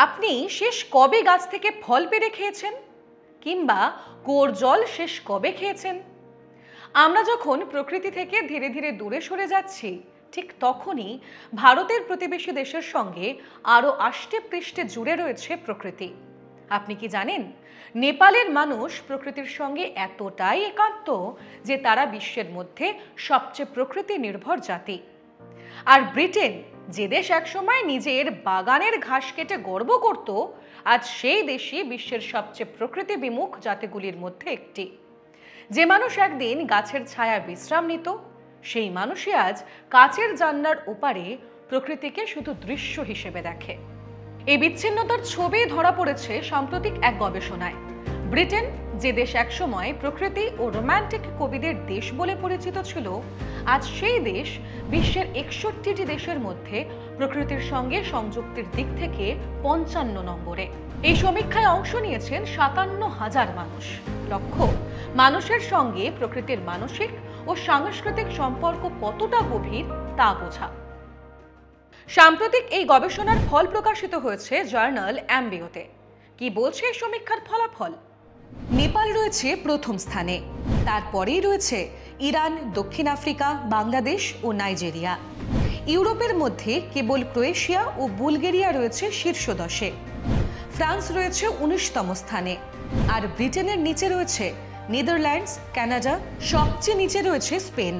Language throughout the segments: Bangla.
আপনি শেষ কবে গাছ থেকে ফল পেড়ে খেয়েছেন, কিংবা কুয়োর জল শেষ কবে খেয়েছেন? আমরা যখন প্রকৃতি থেকে ধীরে ধীরে দূরে সরে যাচ্ছি, ঠিক তখনই ভারতের প্রতিবেশী দেশের সঙ্গে আরও আষ্টে পৃষ্ঠে জুড়ে রয়েছে প্রকৃতি। আপনি কি জানেন, নেপালের মানুষ প্রকৃতির সঙ্গে এতটাই একাত্ম যে তারা বিশ্বের মধ্যে সবচেয়ে প্রকৃতি নির্ভর জাতি। আর ব্রিটেন, যে দেশ একসময় নিজের বাগানের ঘাস কেটে গর্ব করত, আজ সেই দেশই বিশ্বের সবচেয়ে প্রকৃতি বিমুখ জাতিগুলির মধ্যে একটি। যে মানুষ একদিন গাছের ছায়া বিশ্রাম নিত, সেই মানুষই আজ কাচের জানলার ওপারে প্রকৃতিকে শুধু দৃশ্য হিসেবে দেখে। এই বিচ্ছিন্নতার ছবি ধরা পড়েছে সাম্প্রতিক এক গবেষণায়। ব্রিটেন, যে দেশ একসময় প্রকৃতি ও রোমান্টিক কবিদের দেশ বলে পরিচিত ছিল, আজ সেই দেশ বিশ্বের 61টি দেশের মধ্যে প্রকৃতির সঙ্গে সংযুক্তির দিক থেকে 55 নম্বরে। এই সমীক্ষায় অংশ নিয়েছেন 57,000 মানুষ। লক্ষ্য, মানুষের সঙ্গে প্রকৃতির মানসিক ও সাংস্কৃতিক সম্পর্ক কতটা গভীর তা বোঝা। সাম্প্রতিক এই গবেষণার ফল প্রকাশিত হয়েছে জার্নাল অ্যাম্বিওতে। কি বলছে এই সমীক্ষার ফলাফল? নেপাল রয়েছে প্রথম স্থানে, তারপরেই রয়েছে ইরান, দক্ষিণ আফ্রিকা, বাংলাদেশ ও নাইজেরিয়া। ইউরোপের মধ্যে কেবল ক্রোয়েশিয়া ও বুলগেরিয়া রয়েছে শীর্ষ 10-এ। ফ্রান্স রয়েছে 19তম স্থানে, আর ব্রিটেনের নিচে রয়েছে নেদারল্যান্ডস, কানাডা, সবচেয়ে নিচে রয়েছে স্পেন।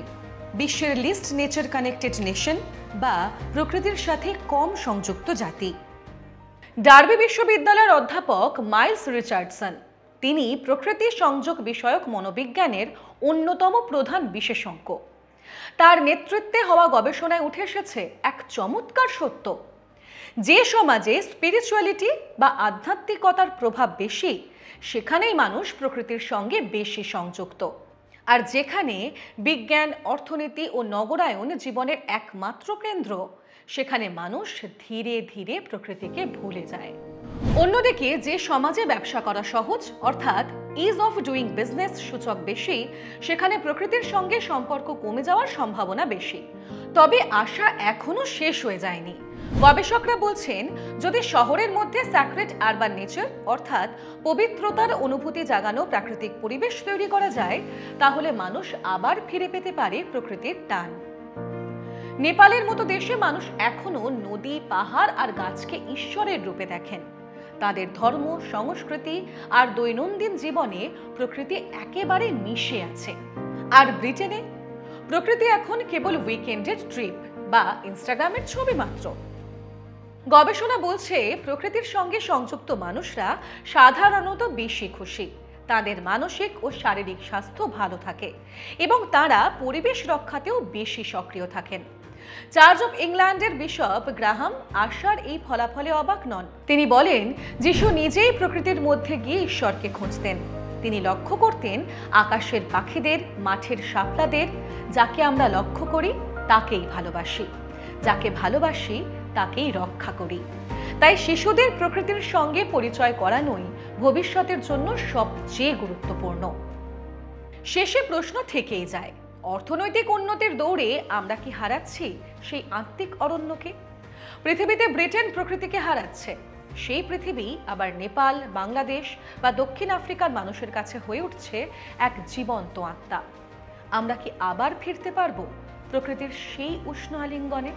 বিশ্বের লিস্ট নেচার কানেক্টেড নেশন বা প্রকৃতির সাথে কম সংযুক্ত জাতি। ডার্বি বিশ্ববিদ্যালয়ের অধ্যাপক মাইলস রিচার্ডসন, তিনি প্রকৃতি সংযোগ বিষয়ক মনোবিজ্ঞানের অন্যতম প্রধান বিশেষজ্ঞ। তার নেতৃত্বে হওয়া গবেষণায় উঠে এসেছে এক চমৎকার সত্য: যে সমাজে স্পিরিচুয়ালিটি বা আধ্যাত্মিকতার প্রভাব বেশি, সেখানেই মানুষ প্রকৃতির সঙ্গে বেশি সংযুক্ত। আর যেখানে বিজ্ঞান, অর্থনীতি ও নগরায়ন জীবনের একমাত্র কেন্দ্র, সেখানে মানুষ ধীরে ধীরে প্রকৃতিকে ভুলে যায়। অন্যদিকে যে সমাজে ব্যবসা করা সহজ, অর্থাৎ ইজ অফ ডুইং বিজনেস সূচক বেশি, সেখানে প্রকৃতির সঙ্গে সম্পর্ক কমে যাওয়ার সম্ভাবনা বেশি। তবে আশা এখনো শেষ হয়ে যায়নি। গবেষকরা বলছেন, যদি শহরের মধ্যে স্যাক্রেড আরবান নেচার, অর্থাৎ পবিত্রতার অনুভূতি জাগানো প্রাকৃতিক পরিবেশ তৈরি করা যায়, তাহলে মানুষ আবার ফিরে পেতে পারে প্রকৃতির টান। নেপালের মতো দেশে মানুষ এখনো নদী, পাহাড় আর গাছকে ঈশ্বরের রূপে দেখেন। তাদের ধর্ম, সংস্কৃতি আর দৈনন্দিন জীবনে প্রকৃতি একেবারে মিশে আছে। আর ব্রিটেনে প্রকৃতি এখন কেবল উইকেন্ডের ট্রিপ বা ইনস্টাগ্রামের ছবি মাত্র। গবেষণা বলছে, প্রকৃতির সঙ্গে সংযুক্ত মানুষরা সাধারণত বেশি খুশি, তাদের মানসিক ও শারীরিক স্বাস্থ্য ভালো থাকে এবং তারা পরিবেশ রক্ষাতেও বেশি সক্রিয় থাকেন। চার্চ অফ ইংল্যান্ডের বিশপ গ্রাহাম আশার এই ফলাফলে অবাক নন। তিনি বলেন, যিশু নিজেই প্রকৃতির মধ্যে গিয়ে ঈশ্বরকে খুঁজতেন। তিনি লক্ষ্য করতেন আকাশের পাখিদের, মাঠের শাপলাদের। যাকে আমরা লক্ষ্য করি তাকেই ভালোবাসি, যাকে ভালোবাসি তাকেই রক্ষা করি। তাই শিশুদের প্রকৃতির সঙ্গে পরিচয় করানোই ভবিষ্যতের জন্য সবচেয়ে গুরুত্বপূর্ণ। শেষে প্রশ্ন থেকেই যায়, অর্থনৈতিক উন্নতির দৌড়ে আমরা কি হারাচ্ছি সেই আত্মিক অরণ্যকে? পৃথিবীতে ব্রিটেন প্রকৃতিকে হারাচ্ছে, সেই পৃথিবী আবার নেপাল, বাংলাদেশ বা দক্ষিণ আফ্রিকার মানুষের কাছে হয়ে উঠছে এক জীবন্ত আত্মা। আমরা কি আবার ফিরতে পারবো প্রকৃতির সেই উষ্ণ আলিঙ্গনে?